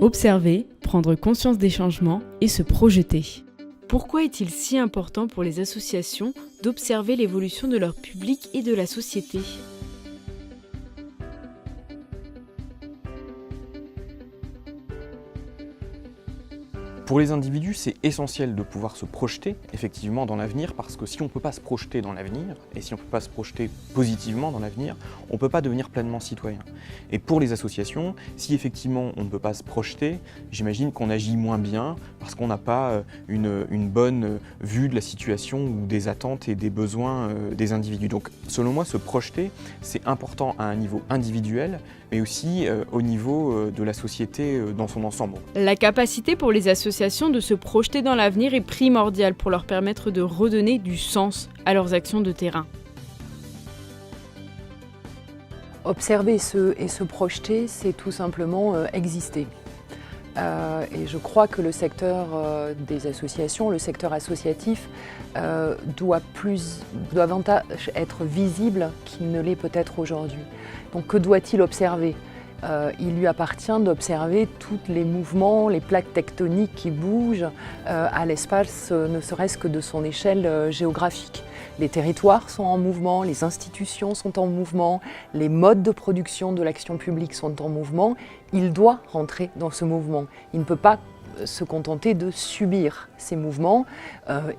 Observer, prendre conscience des changements et se projeter. Pourquoi est-il si important pour les associations d'observer l'évolution de leur public et de la société ? Pour les individus, c'est essentiel de pouvoir se projeter effectivement dans l'avenir, parce que si on ne peut pas se projeter dans l'avenir, et si on ne peut pas se projeter positivement dans l'avenir, on ne peut pas devenir pleinement citoyen. Et pour les associations, si effectivement on ne peut pas se projeter, j'imagine qu'on agit moins bien, parce qu'on n'a pas une bonne vue de la situation ou des attentes et des besoins des individus. Donc selon moi, se projeter, c'est important à un niveau individuel, mais aussi au niveau de la société dans son ensemble. La capacité pour les associations de se projeter dans l'avenir est primordiale pour leur permettre de redonner du sens à leurs actions de terrain. Observer et se projeter, c'est tout simplement exister. Et je crois que le secteur des associations, le secteur associatif, doit davantage être visible qu'il ne l'est peut-être aujourd'hui. Donc que doit-il observer ? Il lui appartient d'observer tous les mouvements, les plaques tectoniques qui bougent à l'espace, ne serait-ce que de son échelle géographique. Les territoires sont en mouvement, les institutions sont en mouvement, les modes de production de l'action publique sont en mouvement. Il doit rentrer dans ce mouvement. Il ne peut pas se contenter de subir ces mouvements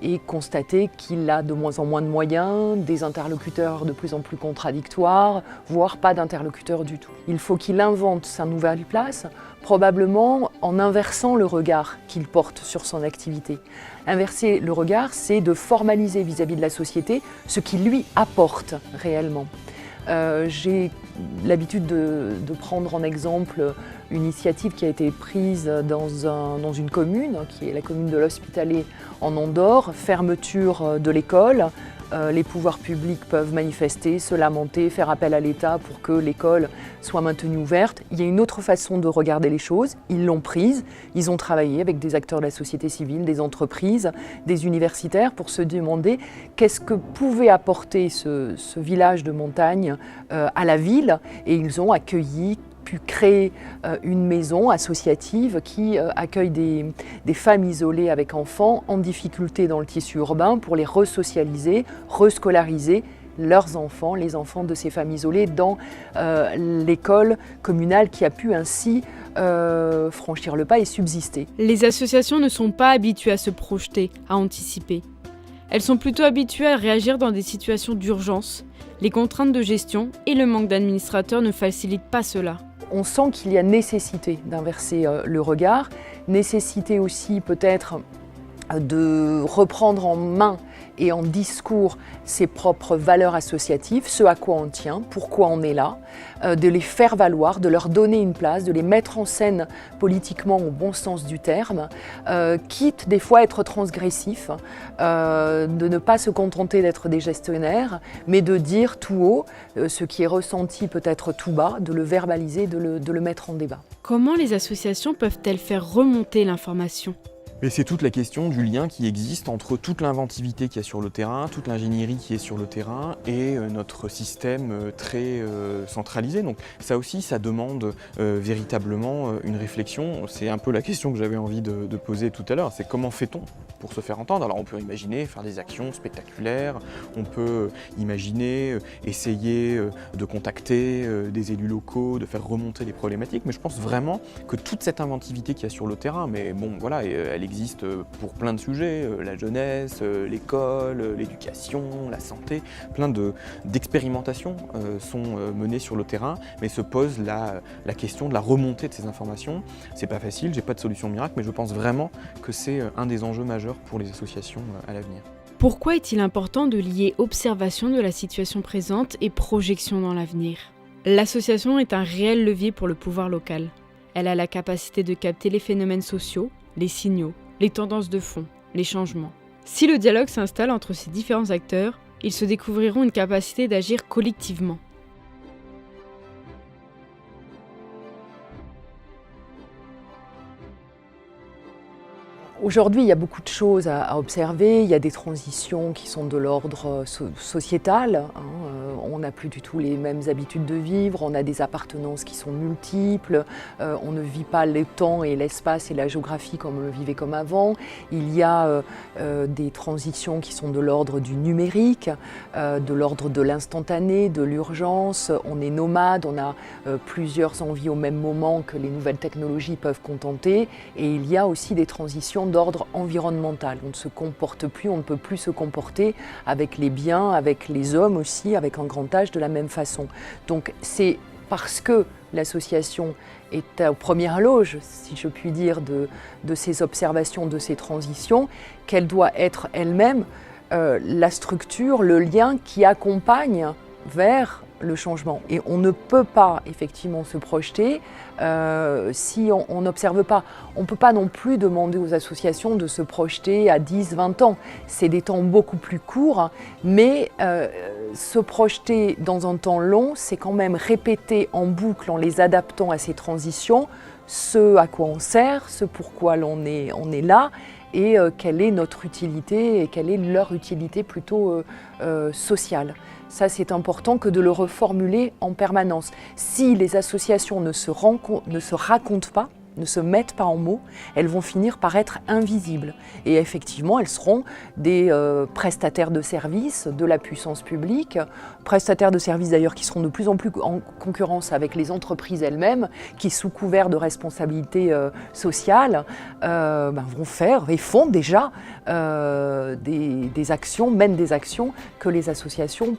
et constater qu'il a de moins en moins de moyens, des interlocuteurs de plus en plus contradictoires, voire pas d'interlocuteurs du tout. Il faut qu'il invente sa nouvelle place, probablement en inversant le regard qu'il porte sur son activité. Inverser le regard, c'est de formaliser vis-à-vis de la société ce qu'il lui apporte réellement. J'ai l'habitude de prendre en exemple une initiative qui a été prise dans une commune, qui est la commune de l'Hospitalet en Andorre, fermeture de l'école. Les pouvoirs publics peuvent manifester, se lamenter, faire appel à l'État pour que l'école soit maintenue ouverte. Il y a une autre façon de regarder les choses. Ils l'ont prise, ils ont travaillé avec des acteurs de la société civile, des entreprises, des universitaires pour se demander qu'est-ce que pouvait apporter ce village de montagne à la ville. Et ils ont pu créer une maison associative qui accueille des femmes isolées avec enfants en difficulté dans le tissu urbain pour les resocialiser, rescolariser leurs enfants, les enfants de ces femmes isolées dans l'école communale qui a pu ainsi franchir le pas et subsister. Les associations ne sont pas habituées à se projeter, à anticiper. Elles sont plutôt habituées à réagir dans des situations d'urgence. Les contraintes de gestion et le manque d'administrateurs ne facilitent pas cela. On sent qu'il y a nécessité d'inverser le regard, nécessité aussi peut-être de reprendre en main et en discours ses propres valeurs associatives, ce à quoi on tient, pourquoi on est là, de les faire valoir, de leur donner une place, de les mettre en scène politiquement au bon sens du terme, quitte des fois à être transgressif, de ne pas se contenter d'être des gestionnaires, mais de dire tout haut ce qui est ressenti peut-être tout bas, de le verbaliser, de le mettre en débat. Comment les associations peuvent-elles faire remonter l'information ? Et c'est toute la question du lien qui existe entre toute l'inventivité qu'il y a sur le terrain, toute l'ingénierie qui est sur le terrain et notre système très centralisé. Donc ça aussi, ça demande véritablement une réflexion. C'est un peu la question que j'avais envie de poser tout à l'heure. C'est comment fait-on pour se faire entendre ? Alors on peut imaginer faire des actions spectaculaires, on peut imaginer essayer de contacter des élus locaux, de faire remonter les problématiques, mais je pense vraiment que toute cette inventivité qu'il y a sur le terrain, mais bon voilà, elle existe pour plein de sujets, la jeunesse, l'école, l'éducation, la santé, plein d'expérimentations sont menées sur le terrain, mais se pose la question de la remontée de ces informations. C'est pas facile, j'ai pas de solution miracle, mais je pense vraiment que c'est un des enjeux majeurs pour les associations à l'avenir. Pourquoi est-il important de lier observation de la situation présente et projection dans l'avenir ? L'association est un réel levier pour le pouvoir local. Elle a la capacité de capter les phénomènes sociaux, les signaux, les tendances de fond, les changements. Si le dialogue s'installe entre ces différents acteurs, ils se découvriront une capacité d'agir collectivement. Aujourd'hui, il y a beaucoup de choses à observer. Il y a des transitions qui sont de l'ordre sociétal. On n'a plus du tout les mêmes habitudes de vivre, on a des appartenances qui sont multiples, on ne vit pas le temps et l'espace et la géographie comme on le vivait comme avant. Il y a des transitions qui sont de l'ordre du numérique, de l'ordre de l'instantané, de l'urgence. On est nomade, on a plusieurs envies au même moment que les nouvelles technologies peuvent contenter. Et il y a aussi des transitions d'ordre environnemental. On ne se comporte plus, on ne peut plus se comporter avec les biens, avec les hommes aussi, avec un grand H de la même façon. Donc c'est parce que l'association est aux premières loges, si je puis dire, de ces observations, de ces transitions, qu'elle doit être elle-même la structure, le lien qui accompagne vers le changement. Et on ne peut pas effectivement se projeter si on n'observe pas. On ne peut pas non plus demander aux associations de se projeter à 10, 20 ans. C'est des temps beaucoup plus courts, mais se projeter dans un temps long, c'est quand même répéter en boucle, en les adaptant à ces transitions, ce à quoi on sert, ce pourquoi on est là, et quelle est notre utilité et quelle est leur utilité plutôt sociale. Ça, c'est important que de le reformuler en permanence. Si les associations ne se racontent pas, ne se mettent pas en mots, elles vont finir par être invisibles. Et effectivement, elles seront des prestataires de services de la puissance publique, prestataires de services d'ailleurs qui seront de plus en plus en concurrence avec les entreprises elles-mêmes, qui sous couvert de responsabilité sociale vont faire et font déjà des actions, mènent des actions que les associations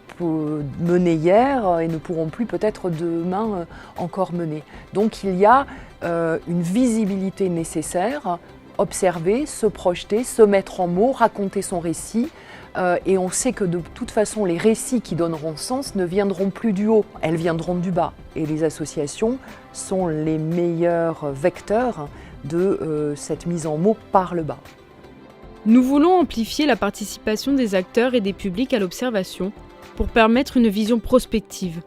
menaient hier et ne pourront plus peut-être demain encore mener. Donc il y a une visibilité nécessaire, observer, se projeter, se mettre en mots, raconter son récit. Et on sait que de toute façon, les récits qui donneront sens ne viendront plus du haut, elles viendront du bas. Et les associations sont les meilleurs vecteurs de cette mise en mots par le bas. Nous voulons amplifier la participation des acteurs et des publics à l'observation pour permettre une vision prospective.